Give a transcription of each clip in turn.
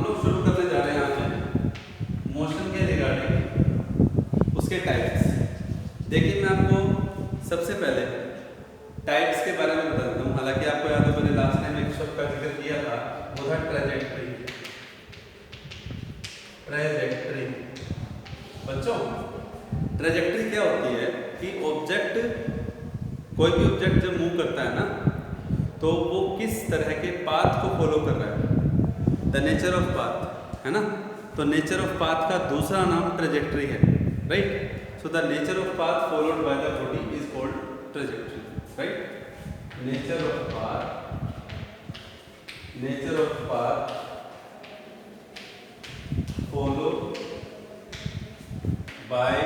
लोग शुरू करने जा रहे हैं आज मोशन के रिगार्डिंग उसके टाइप्स। देखिए मैं आपको सबसे पहले टाइप्स के बारे में बता देता हूँ। हालांकि आपको याद है मैंने लास्ट टाइम एक शब्द का जिक्र किया था, वो था ट्रैजेक्टरी। ट्रैजेक्टरी बच्चों, ट्रैजेक्टरी क्या होती है कि ऑब्जेक्ट, कोई भी ऑब्जेक्ट जब मूव करता है ना तो वो किस तरह के पाथ को फॉलो कर रहा है, द नेचर ऑफ पाथ, है ना। तो नेचर ऑफ पाथ का दूसरा नाम ट्रैजेक्टरी है, right. So the nature of path followed by the body is called trajectory, right. Nature of path follow by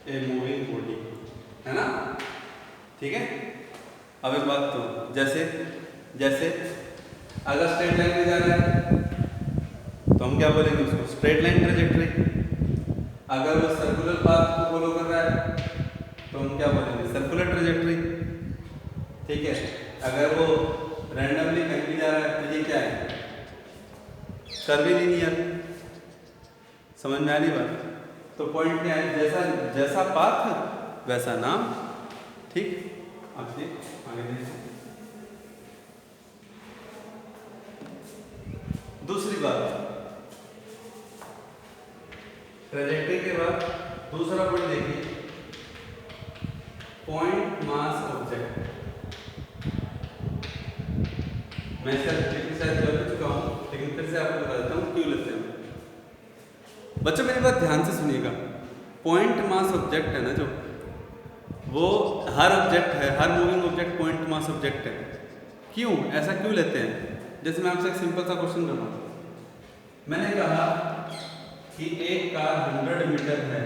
a moving body, है ना, ठीक है। अब एक बात, तो जैसे अगर स्ट्रेट लाइन में जा रहा है तो हम क्या बोलेंगे उसको, स्ट्रेट लाइन ट्रैजेक्टरी। अगर वो सर्कुलर पाथ को फॉलो कर रहा है तो हम क्या बोलेंगे, सर्कुलर ट्रैजेक्टरी, ठीक है। अगर वो रैंडमली कहीं भी जा रहा है तो ये क्या है, कर्वीलिनियर। समझ में आ रही बात। तो पॉइंट क्या है, जैसा पाथ वैसा नाम, ठीक। आपसे आगे देखिए। दूसरी बात, ट्रैजेक्टरी के बाद दूसरा पॉइंट देखिए, पॉइंट मास ऑब्जेक्ट। मैं इसका शायद कर चुका हूं, लेकिन फिर से आपको बता देता हूं क्यों लेते हैं। बच्चों मेरी बात ध्यान से सुनिएगा। पॉइंट मास ऑब्जेक्ट है ना, जो वो हर ऑब्जेक्ट है, हर moving object point mass object है। क्यों, ऐसा क्यों लेते हैं? जैसे मैं आपसे एक सिंपल सा क्वेश्चन कर रहा हूँ। मैंने कहा कि एक कार 100 मीटर है,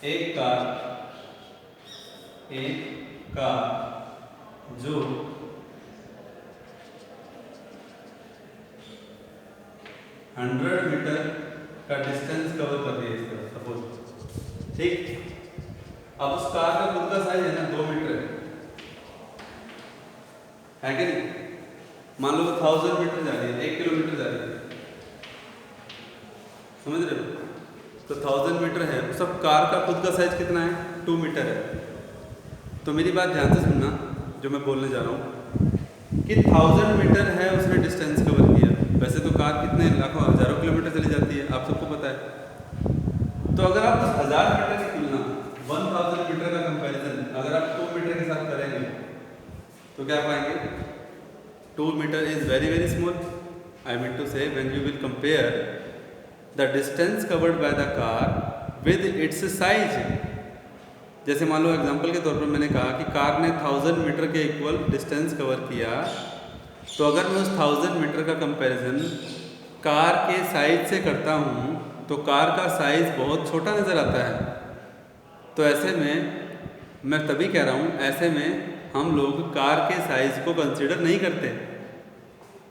एक कार जो 100 मीटर का डिस्टेंस कवर कर रही है, इस तरह सपोज, ठीक। अब उस कार का खुद का साइज है ना 2 मीटर है कि नहीं। मान लो 1000 मीटर जा रही है, 1 किलोमीटर जा रही है, समझ रहे हो। तो 1000 मीटर है, सब कार का खुद का साइज कितना है, 2 मीटर है। तो मेरी बात ध्यान से सुनना जो मैं बोलने जा रहा हूँ कि 1000 मीटर है उसने डिस्टेंस कवर किया। वैसे तो कार कितने लाखों हजारों किलोमीटर चली जाती है, आप सबको पता है। तो अगर आप उस 1000 मीटर की तुलना 1000 मीटर का कंपैरिजन अगर आप 2 मीटर के साथ करेंगे तो क्या पाएंगे, 2 metre is very very small. I mean to say when you will compare the distance covered by the car with its size. जैसे मान लो एग्जांपल के तौर पर मैंने कहा कि कार ने 1000 मीटर के इक्वल डिस्टेंस कवर किया, तो अगर मैं उस 1000 मीटर का कंपैरिजन कार के साइज से करता हूँ तो कार का साइज बहुत छोटा नज़र आता है। तो ऐसे में मैं तभी कह रहा हूँ, ऐसे में हम लोग कार के साइज को कंसीडर नहीं करते,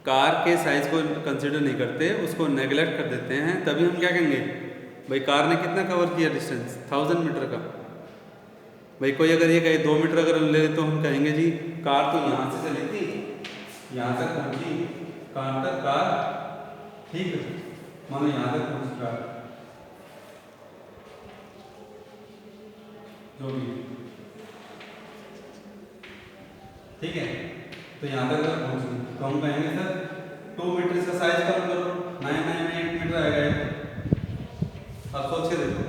कार के साइज को कंसीडर नहीं करते, उसको नेगलेक्ट कर देते हैं। तभी हम क्या कहेंगे, भाई कार ने कितना कवर किया डिस्टेंस, 1000 मीटर का। भाई कोई अगर ये कहे 2 मीटर अगर ले तो हम कहेंगे जी कार तो यहाँ से चली थी, यहाँ तक पहुँची, कहाँ तक कार, ठीक है, मानो यहाँ तक पहुँची कार, जो भी, ठीक है। तो यहाँ तक अगर पहुँची तो हम कहेंगे सर 2 मीटर इसका साइज कम करो, 998 मीटर आएगा। अब सोच के देखो,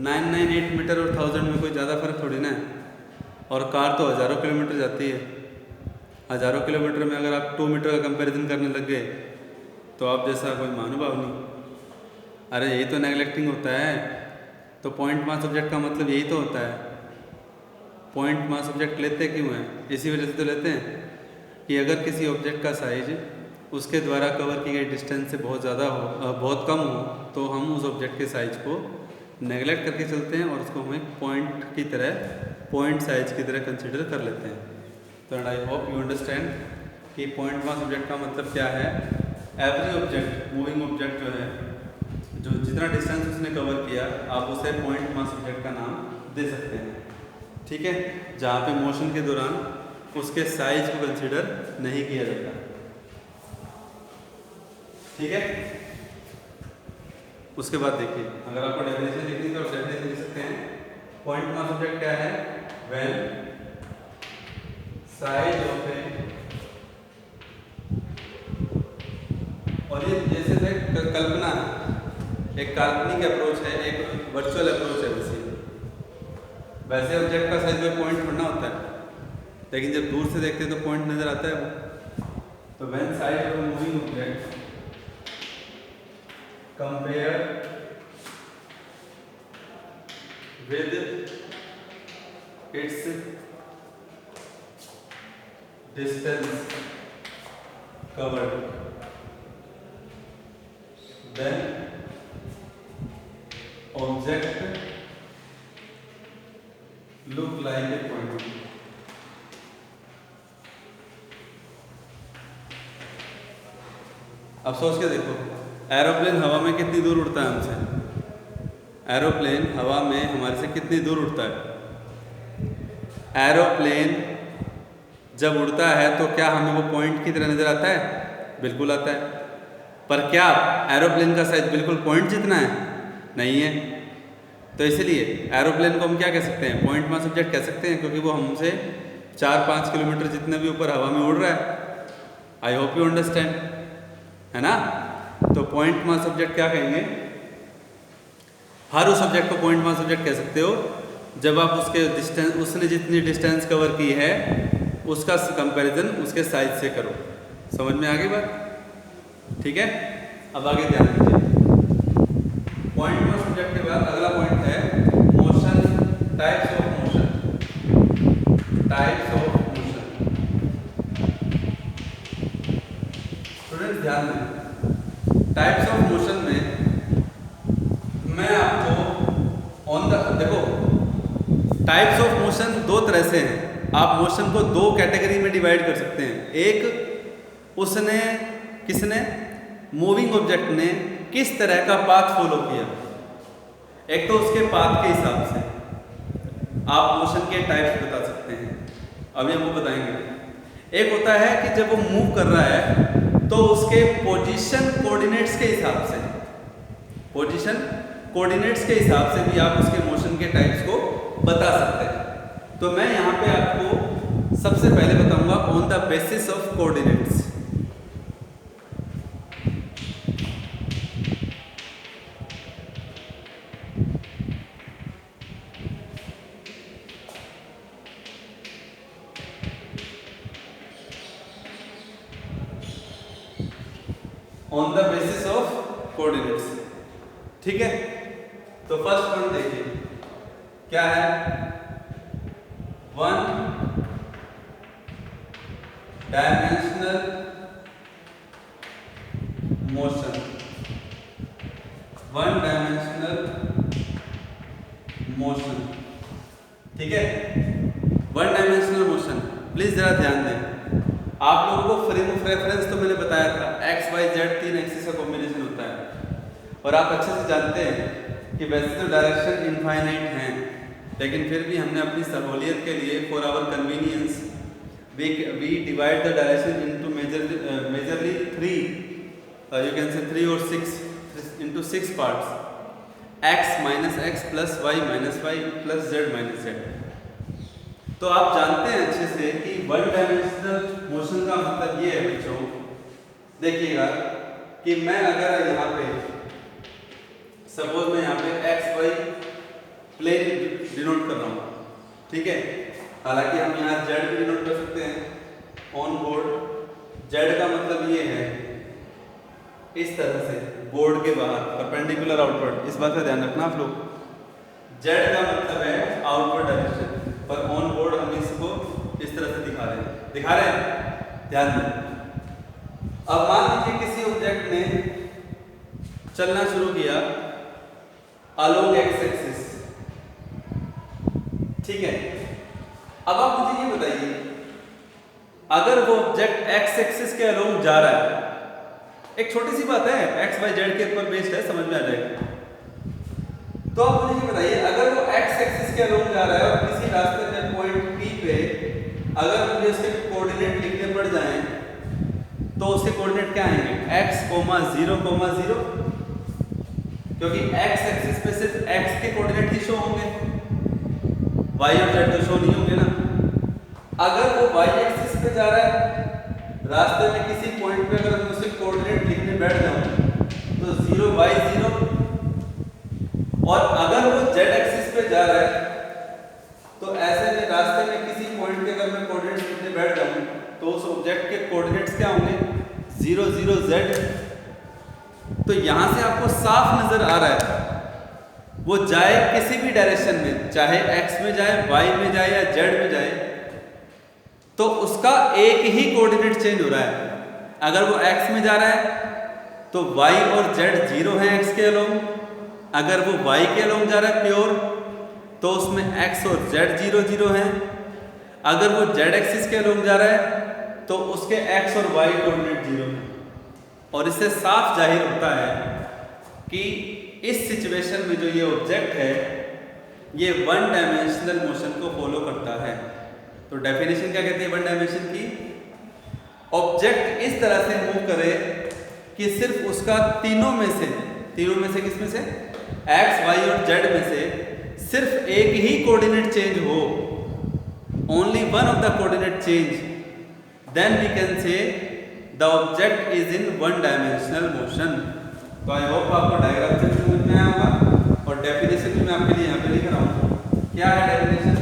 998 मीटर और 1000 में कोई ज़्यादा फर्क थोड़ी ना है। और कार तो हज़ारों किलोमीटर जाती है, हज़ारों किलोमीटर में अगर आप 2 मीटर का कंपैरिजन करने लग गए तो आप जैसा कोई महानुभाव नहीं। अरे यही तो नेगलेक्टिंग होता है। तो पॉइंट मास ऑब्जेक्ट का मतलब यही तो होता है। पॉइंट मास ऑब्जेक्ट लेते क्यों हैं, इसी वजह से तो लेते हैं कि अगर किसी ऑब्जेक्ट का साइज उसके द्वारा कवर की गई डिस्टेंस से बहुत ज़्यादा हो, बहुत कम हो, तो हम उस ऑब्जेक्ट के साइज को नेगलेक्ट करके चलते हैं और उसको हम एक पॉइंट की तरह, पॉइंट साइज की तरह कंसिडर कर लेते हैं। तो आई होप यू अंडरस्टैंड कि पॉइंट मास ऑब्जेक्ट का मतलब क्या है। एवरी ऑब्जेक्ट, मूविंग ऑब्जेक्ट जो है, जो जितना डिस्टेंस उसने कवर किया, आप उसे पॉइंट मास ऑब्जेक्ट का नाम दे सकते हैं, ठीक है। जहाँ पे मोशन के दौरान उसके साइज को कंसिडर नहीं किया जाता। ठीक है। उसके बाद देखिए, अगर आपको डेफिनेशन लिखनी है तो आप डेफिनेशन लिख सकते हैं। पॉइंट मास ऑब्जेक्ट क्या है? व्हेन साइज ऑफ ए, और ये जैसे कल्पना है, एक काल्पनिक अप्रोच है, एक वर्चुअल अप्रोच है। वैसे ऑब्जेक्ट का साइज में पॉइंट थोड़ा होता है, लेकिन जब दूर से देखते हैं तो पॉइंट नजर आता है वो। तो when size of moving object compare with its distance covered, then object look like a point. अब सोच के देखो, एरोप्लेन हवा में कितनी दूर उड़ता है हमसे? एरोप्लेन हवा में हमारे से कितनी दूर उड़ता है? एरोप्लेन जब उड़ता है तो क्या हमें वो पॉइंट की तरह नजर आता है? बिल्कुल आता है। पर क्या एरोप्लेन का साइज बिल्कुल पॉइंट जितना है? नहीं है। तो इसलिए एरोप्लेन को हम क्या कह सकते हैं? पॉइंट मास ऑब्जेक्ट कह सकते हैं, क्योंकि वो हमसे 4-5 किलोमीटर जितने भी ऊपर हवा में उड़ रहा है। आई होप यू अंडरस्टैंड, है ना। तो पॉइंट मास ऑब्जेक्ट क्या कहेंगे? हर उस ऑब्जेक्ट को पॉइंट मास ऑब्जेक्ट कह सकते हो जब आप उसके डिस्टेंस, उसने जितनी डिस्टेंस कवर की है उसका कंपैरिजन उसके साइज से करो। समझ में आ गई बात? ठीक है। अब आगे ध्यान दीजिए, पॉइंट मास ऑब्जेक्ट के बाद अगला पॉइंट है motion, types of motion. Types of motion, students ध्यान दें। टाइप्स ऑफ मोशन में मैं आपको देखो, टाइप्स ऑफ मोशन दो तरह से हैं। आप मोशन को दो कैटेगरी में डिवाइड कर सकते हैं। एक, उसने, किसने, मूविंग ऑब्जेक्ट ने किस तरह का पाथ फॉलो किया। एक तो उसके पाथ के हिसाब से आप मोशन के टाइप्स बता सकते हैं, अभी हम वो बताएंगे। एक होता है कि जब वो मूव कर रहा है तो उसके पोजीशन कोऑर्डिनेट्स के हिसाब से, पोजीशन कोऑर्डिनेट्स के हिसाब से भी आप उसके मोशन के टाइप्स को बता सकते हैं। तो मैं यहाँ पे आपको सबसे पहले बताऊंगा on the basis of coordinates. On the basis of coordinates, ठीक है। तो फर्स्ट वन देखिए क्या है, one dimensional motion. One dimensional motion, ठीक है। वन डायमेंशनल मोशन, प्लीज जरा ध्यान दें। आप लोगों को फ्रेम ऑफ रेफरेंस तो मैंने बताया था, एक्स वाई जेड 3 एक्सिस का कॉम्बिनेशन होता है, और आप अच्छे से जानते हैं कि वैसे तो डायरेक्शन इनफाइनाइट हैं, लेकिन फिर भी हमने अपनी सहूलियत के लिए for our convenience we divide the direction into majorly 3, you can say 3 और 6 into 6 parts, x minus X plus Y minus Y plus Z minus Z. तो आप जानते हैं अच्छे से कि वन डायमेंशनल मोशन का मतलब ये है बच्चों, देखिएगा कि मैं अगर यहाँ पे सपोज मैं यहाँ पे एक्स वाई प्लेन डिनोट कर रहा हूँ, ठीक है। हालांकि हम यहाँ जेड भी डिनोट कर सकते हैं ऑन बोर्ड। जेड का मतलब ये है इस तरह से बोर्ड के बाहर परपेंडिकुलर आउटवर्ड, इस बात का ध्यान रखना आप लोग। जेड का मतलब है आउटवर्ड डायरेक्शन, पर ऑन बोर्ड हम इसको इस तरह से दिखा रहे हैं, ध्यान दें। अब मान लीजिए किसी ऑब्जेक्ट ने चलना शुरू किया अलोंग एक्स एक्सिस, ठीक है। अब आप मुझे ये बताइए, अगर वो ऑब्जेक्ट एक्स एक्सिस के अलोंग जा रहा है, एक छोटी सी बात है, एक्स वाई जेड के ऊपर बेस्ड है, समझ में आ जाएगा। तो आप मुझे ये बताइए, अगर वो एक्स एक्सिस के अलोंग जा रहा है और किसी रास्ते में पॉइंट पी पे अगर मुझे उसके कोऑर्डिनेट लिखने पड़ जाएं, तो उसके कोऑर्डिनेट क्या आएंगे, x, 0, 0, क्योंकि x एक्सिस पे सिर्फ x के कोऑर्डिनेट ही शो होंगे, y और z तो शो नहीं होंगे ना। अगर वो y एक्सिस पे जा रहा है, रास्ते में किसी पॉइंट पे अगर मैं उसके कोऑर्डिनेट लिखने बैठ जाऊं तो 0, y 0, और अगर वो z एक्सिस पे जा रहा है तो ऐसे में रास्ते में किसी पॉइंट के अगर मैं कोऑर्डिनेट्स लिखने बैठ जाऊं तो उस ऑब्जेक्ट के कोऑर्डिनेट्स क्या होंगे, 0, 0, z। तो यहां से आपको साफ नजर आ रहा है वो जाए किसी भी डायरेक्शन में, चाहे x में जाए, y में जाए या z में जाए, तो उसका एक ही कोऑर्डिनेट चेंज हो रहा है। अगर वो x में जा रहा है तो y और z 0 हैं x के अलोंग, अगर वो y के अलोंग जा रहा है प्योर तो उसमें x और z 0, 0 हैं। अगर वो z एक्सिस के अलोंग जा रहा है तो उसके x और y कोऑर्डिनेट 0 हैं। और इससे साफ जाहिर होता है कि इस सिचुएशन में जो ये ऑब्जेक्ट है ये वन डायमेंशनल मोशन को फॉलो करता है। तो डेफिनेशन क्या कहती है वन डायमेंशन की, ऑब्जेक्ट इस तरह से मूव करे कि सिर्फ उसका तीनों में से किसमें से, x, y और z में से सिर्फ एक ही कोऑर्डिनेट चेंज हो, only one of the coordinate change, then we can say the object is in one dimensional motion. तो आई होप आपको डायग्राम से समझ में आया होगा और डेफिनेशन भी मैं आपके लिए यहाँ पे लिख रहा हूँ। क्या है डेफिनेशन,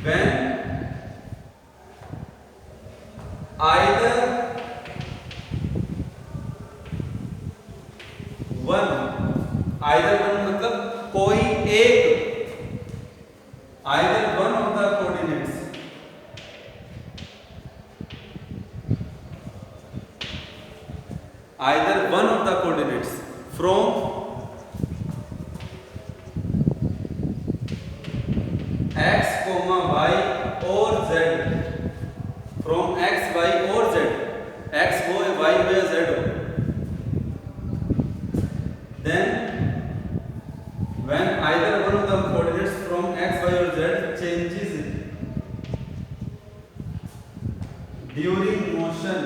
व्हेन either one मतलब कोई एक, either one of the coordinates from x, y और z, from x, y और z, x हो, y हो या z हो, then when either one of the coordinates from x, y or z changes during motion,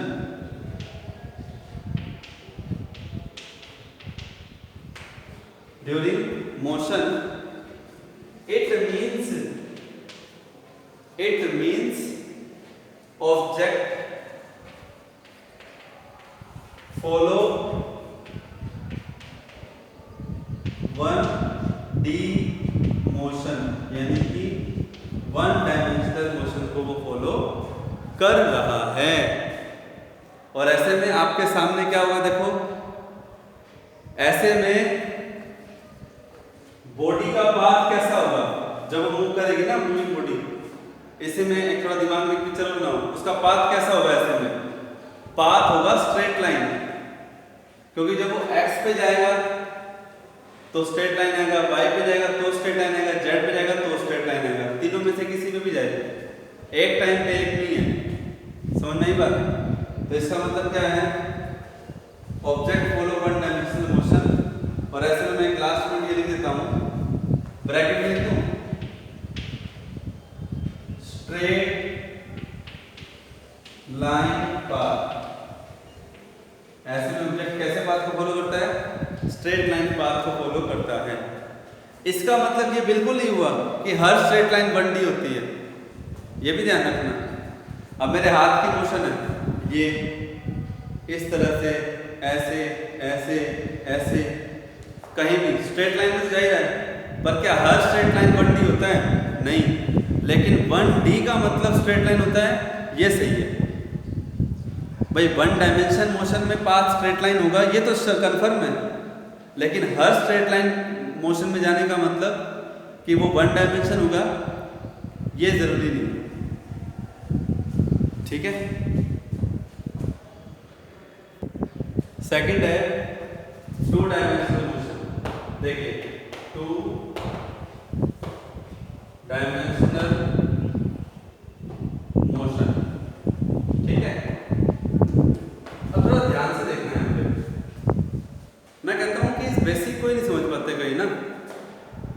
it means object follow 1D motion, यानी कि one dimensional motion को वो follow कर रहा है। और ऐसे में आपके सामने क्या होगा, देखो ऐसे में बॉडी का पाथ कैसा होगा जब वो मूव करेगी ना, मूविंग बॉडी, इसे मैं एक थोड़ा दिमाग में पिक्चर बनाऊं, उसका पाथ कैसा होगा, ऐसे में पाथ होगा स्ट्रेट लाइन, क्योंकि जब वो x पे जाएगा तो स्ट्रेट लाइन आएगा, y पे जाएगा तो स्ट्रेट लाइन आएगा, z पे जाएगा तो स्ट्रेट लाइन आएगा, तीनों में से किसी पे भी जाएगा, एक टाइम पे एक नहीं है, समझ नहीं बात। तो इसका मतलब क्या है, object follow one dimensional motion. और ऐसे में मैं एक लास्ट पॉइंट ये लिख देता हूँ, ब्रैकेट में लिख दूँ, स्ट्रेट लाइन पाथ। ऐसे में ऑब्जेक्ट कैसे पाथ को फॉलो करता है, स्ट्रेट लाइन पाथ को फॉलो करता है। इसका मतलब ये बिल्कुल नहीं हुआ कि हर स्ट्रेट लाइन 1D होती है, ये भी ध्यान रखना। अब मेरे हाथ की मोशन है, ये इस तरह से ऐसे ऐसे ऐसे, कहीं भी स्ट्रेट लाइन में तो जा ही रहा है, पर क्या हर स्ट्रेट लाइन 1D होता है, नहीं। लेकिन 1D का मतलब स्ट्रेट लाइन होता है, ये सही है भाई। वन डायमेंशन मोशन में पाथ स्ट्रेट लाइन होगा, ये तो कंफर्म है, लेकिन हर स्ट्रेट लाइन मोशन में जाने का मतलब कि वो वन डायमेंशन होगा, ये जरूरी नहीं, ठीक है। सेकंड है टू डायमेंशनल मोशन। देखिए, टू डायमेंशनल मोशन, ठीक है। अब थोड़ा ध्यान से देखना है, मैं कहता हूं कि इस बेसिक को ही नहीं समझ पाते कहीं ना,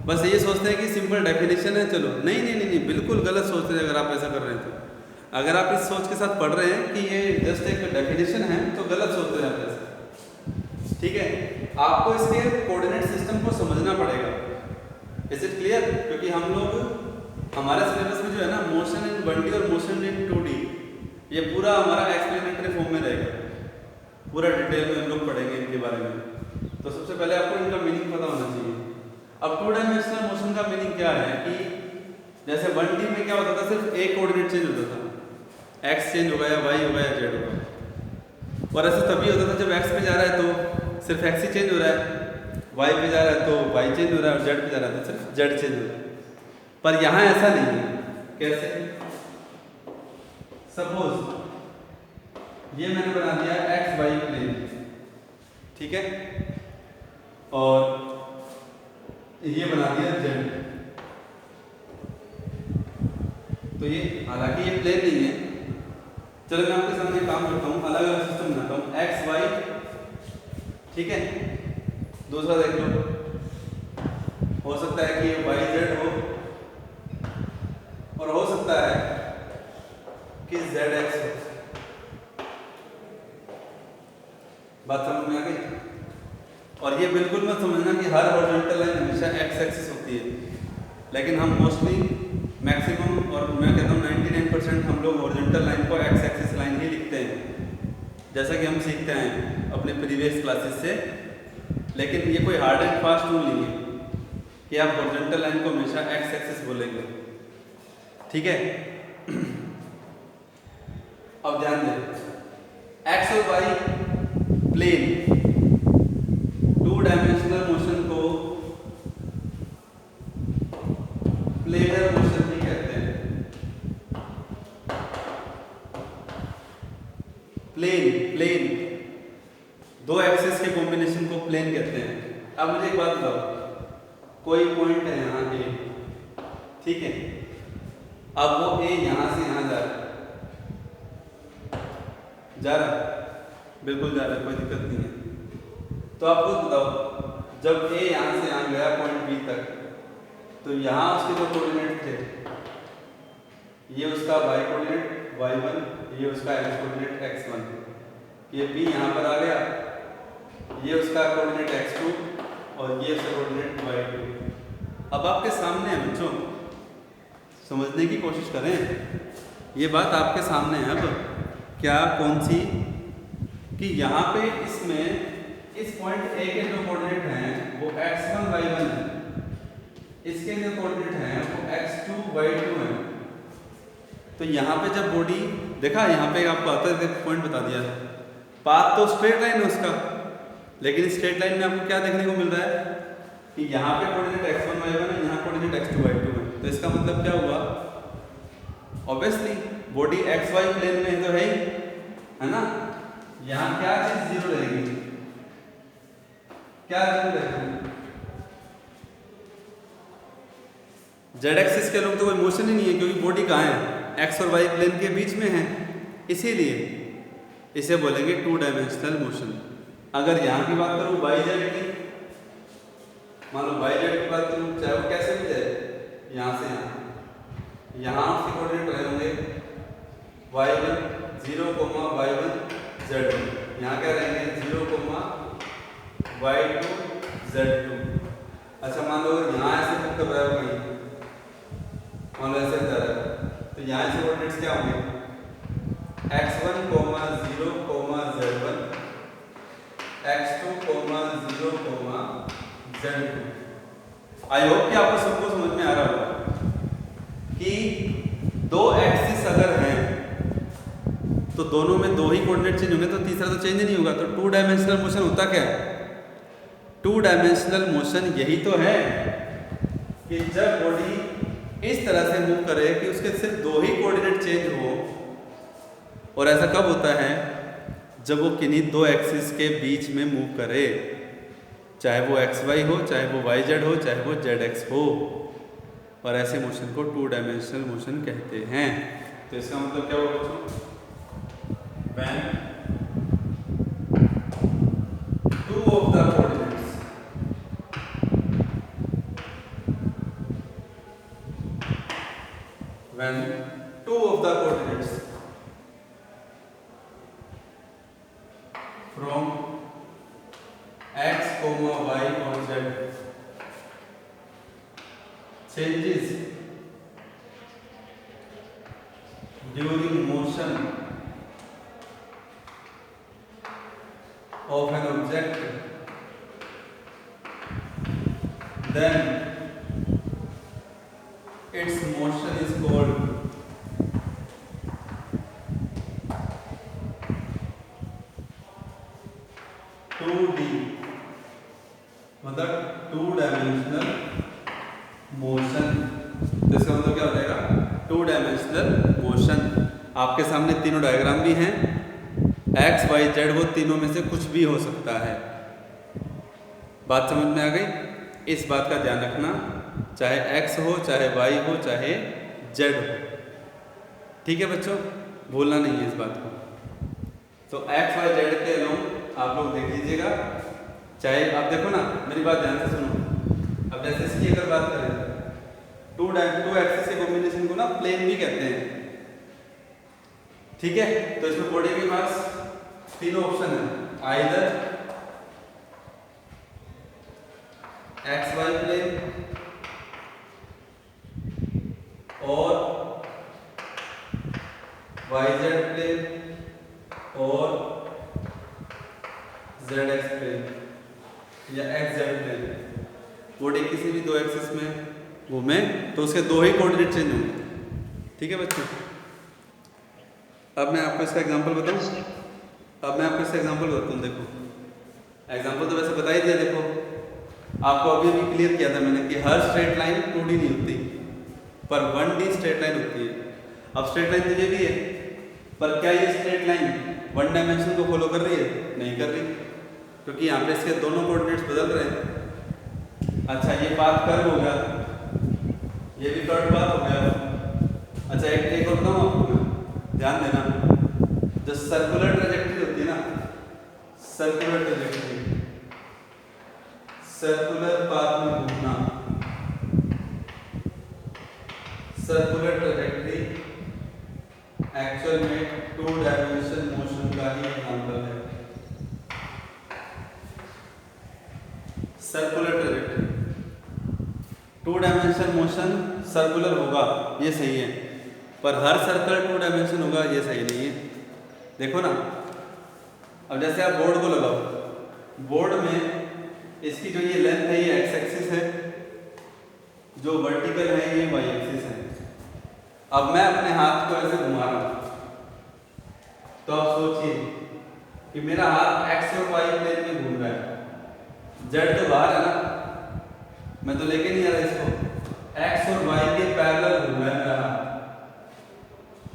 बस ये सोचते हैं कि सिंपल डेफिनेशन है, चलो। नहीं नहीं नहीं नहीं, बिल्कुल गलत सोचते हैं अगर आप ऐसा कर रहे हैं तो। अगर आप इस सोच के साथ पढ़ रहे हैं कि ये जस्ट एक डेफिनेशन है तो गलत सोच रहे हैं आप ऐसे, ठीक है। आपको इसके कोऑर्डिनेट सिस्टम को समझना पड़ेगा। Is it clear? क्योंकि हम लोग हमारे सिलेबस में जो है ना मोशन इन 1D और मोशन इन 2D ये पूरा हमारा एक्सप्लेनेटरी फॉर्म में रहेगा, पूरा डिटेल में हम लोग पढ़ेंगे इनके बारे में। तो सबसे पहले आपको इनका मीनिंग पता होना चाहिए। अब 2 डायमेंशनल मोशन का मीनिंग क्या है कि जैसे 1D में क्या होता था, सिर्फ एक कोऑर्डिनेट चेंज होता था, x चेंज हो गया, y हो गया, z हो गया। और ऐसा तभी होता था जब x पे जा रहा है तो सिर्फ x ही चेंज हो रहा है, y पे जा रहा है तो y चेंज हो रहा है, और z पे जा रहा है तो सिर्फ z चेंज हो रहा है। पर यहाँ ऐसा नहीं है। कैसे? सपोज ये मैंने बना दिया एक्स वाई प्लेन, ठीक है, और ये बना दिया जेड। तो ये हालांकि ये प्लेन नहीं है, चलो मैं आपके सामने काम करता हूँ, अलग अलग सिस्टम बनाता हूँ। एक्स वाई, ठीक है। दूसरा देख लो, हो सकता है कि ये वाई जेड हो, और हो सकता है कि जेड एक्स हो। बात समझ में आ गई? और ये बिल्कुल मत समझना कि हर हॉरिजॉन्टल लाइन हमेशा एक्स एक्सिस होती है, लेकिन हम मोस्टली मैक्सिमम और मैं कहता हूँ 99% हम लोग हॉरिजॉन्टल लाइन को एक्स एक्सिस लाइन ही लिखते हैं, जैसा कि हम सीखते हैं अपने प्रीवियस क्लासेस से। लेकिन ये कोई हार्ड एंड फास्ट रूल नहीं है कि आप हॉरिजॉन्टल लाइन को हमेशा एक्स एक्सिस बोलेंगे, ठीक है। अब ध्यान दें, एक्स और वाई प्लेन 2 डायमेंशनल मोशन को प्लेनर मोशन भी कहते हैं। प्लेन दो एक्सिस के कॉम्बिनेशन को प्लेन कहते हैं। अब मुझे एक बात बताओ, कोई पॉइंट है यहाँ ए, ठीक है, अब वो ए यहां से यहां जा रहा है, बिल्कुल जा रहा है, कोई दिक्कत नहीं है। तो आप खुद बताओ, जब ए यहां से यहां गया पॉइंट बी तक, तो यहां उसके जो कोऑर्डिनेट थे, ये उसका y कोऑर्डिनेट y1, ये उसका x कोऑर्डिनेट x1, ये b यहां पर आ गया, ये उसका कोऑर्डिनेट x2 और ये उसका कोऑर्डिनेट y2। अब आपके सामने है बच्चों, समझने की कोशिश करें, ये बात आपके सामने है। अब क्या कौन सी कि यहाँ पे इसमें इस पॉइंट ए के जो कोऑर्डिनेट हैं वो x1 y1 है, इसके जो कोऑर्डिनेट हैं वो x2 y2 है। तो यहाँ पे जब बॉडी देखा, यहाँ पे आपको आता है पॉइंट बता दिया, पाथ तो स्ट्रेट लाइन है उसका, लेकिन स्ट्रेट लाइन में आपको क्या देखने को मिल रहा है कि यहाँ पे कोऑर्डिनेट x1 y1 है, यहाँ कोऑर्डिनेट x2 y2 है। तो इसका मतलब क्या हुआ, obviously body X Y plane में तो है ना। यहाँ क्या चीज जीरो रहेगी, क्या जीरो रहेगी, जेड एक्सिस के लोग तो कोई मोशन ही नहीं है, क्योंकि बॉडी कहाँ है, एक्स और वाई प्लेन के बीच में है, इसीलिए इसे बोलेंगे 2 डायमेंशनल मोशन। अगर यहाँ की बात करूँ वाई जेड की, मान लो वाई जेड की बात करूँ, चाहे वो कैसे भी जाए, यहाँ से यहाँ उसके कोऑर्डिनेट रहे होंगे y1 0, y1 z1, यहाँ क्या रहेंगे 0, y2 z2। अच्छा मान लो यहाँ ऐसे मूव कर रहा है कहीं, मान लो ऐसे जा रहा है, तो यहाँ से कोऑर्डिनेट्स क्या होंगे x1, 0, z1, x2, 0, z2। I hope कि आपको सबको समझ में आ रहा होगा कि दो एक्सिस अगर हैं तो दोनों में दो ही कोऑर्डिनेट चेंज होंगे, तो तीसरा तो चेंज नहीं होगा। तो 2 डायमेंशनल मोशन होता क्या है, 2 डायमेंशनल मोशन यही तो है कि जब बॉडी इस तरह से मूव करे कि उसके सिर्फ दो ही कोऑर्डिनेट चेंज हो। और ऐसा कब होता है, जब वो किन्हीं दो एक्सिस के बीच में मूव करे, चाहे वो एक्स वाई हो, चाहे वो वाई जेड हो, चाहे वो जेड एक्स हो। और ऐसे मोशन को 2 डायमेंशनल मोशन कहते हैं। तो इसका मतलब क्या होगा बच्चों, when 2 of the coordinates when 2 of the coordinates from x, y और z changes during motion of an object, then its motion is called मतलब टू डायमेंशनल मोशन। तो इसका मतलब क्या हो जाएगा, टू डायमेंशनल मोशन। आपके सामने तीनों डायग्राम भी हैं, एक्स वाई जेड, वो तीनों में से कुछ भी हो सकता है। बात समझ में आ गई? इस बात का ध्यान रखना, चाहे एक्स हो, चाहे वाई हो, चाहे जेड हो। ठीक है बच्चों, भूलना नहीं है इस बात को। तो एक्स वाई जेड के अलोंग आप लोग देख लीजिएगा, चाहे आप देखो ना, मेरी बात ध्यान से सुनो। अब जैसे इसकी अगर बात करें, टू एक्सिस के कॉम्बिनेशन को ना प्लेन भी कहते हैं। ठीक है, तो इसमें बॉडी के पास तीनों ऑप्शन है, आइदर एक्स वाई प्लेन और वाई जेड प्लेन और जेड एक्स प्लेन या एक्स जेड प्लेन। बॉडी किसी भी दो एक्सिस में घूमे तो उसके दो ही कोऑर्डिनेट चेंज होंगे। ठीक है बच्चों, अब मैं आपको इसका एग्जांपल बताऊं। देखो एग्जांपल तो वैसे बता ही दिया। देखो आपको अभी भी क्लियर किया था मैंने कि हर स्ट्रेट लाइन 2D नहीं होती, पर 1D स्ट्रेट लाइन होती है। अब स्ट्रेट लाइन तो ये भी है, पर क्या ये स्ट्रेट लाइन वन डायमेंशन को फॉलो कर रही है? नहीं कर रही, क्योंकि यहाँ पे इसके दोनों कोऑर्डिनेट्स बदल रहे हैं। अच्छा, ये पाथ कर्व हो गया, ये भी कर्व पाथ हो गया। अच्छा, एक और बताऊँ आपको मैं, ध्यान देना, जो सर्कुलर ट्रेजेक्टरी होती है ना, सर्कुलर ट्रेजेक्टरी, सर्कुलर पाथ में घूमना, सर्कुलर ट्रेजेक्टरी एक्चुअल में टू डायमेंशन मोशन का ही एग्जांपल है। Circular trajectory, two dimension motion circular होगा, ये सही है, पर हर सर्कल टू डायमेंशन होगा, ये सही नहीं है। देखो ना, अब जैसे आप बोर्ड को लगाओ, बोर्ड में इसकी जो ये लेंथ है ये एक्स एक्सिस है, जो वर्टिकल है ये वाई एक्सिस है। अब मैं अपने हाथ को ऐसे घुमा रहा हूं, तो आप सोचिए कि मेरा हाथ एक्स और वाई प्लेन में घूम रहा है, जेड तो बाहर है ना, मैं तो लेके नहीं आ रहा इसको, एक्स और वाई के पैरेलल घूम रहा है मेरा हाथ।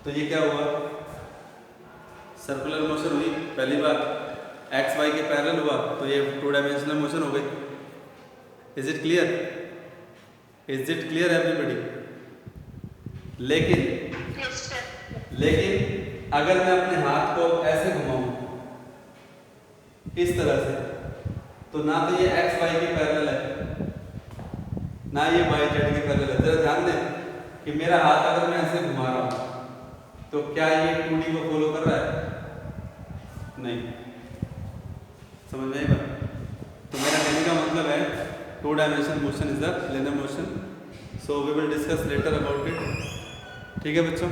तो ये क्या हुआ? सर्कुलर मोशन हुई। पहली बात, एक्स वाई के पैरेलल हुआ तो ये टू डायमेंशनल मोशन हो गई। Is it clear? Is it clear everybody? लेकिन अगर मैं अपने हाथ को ऐसे घुमाऊं इस तरह से, तो ना तो ये एक्स वाई के पैरेलल है, ना ये वाई जेड के पैरेलल है। जरा ध्यान दें कि मेरा हाथ अगर मैं ऐसे घुमा रहा हूं तो क्या ये 2D को फॉलो कर रहा है? नहीं। समझ में आई बात? तो मेरा कहने का मतलब है two dimension motion is the planar motion, so we will discuss later about it. ठीक है बच्चों।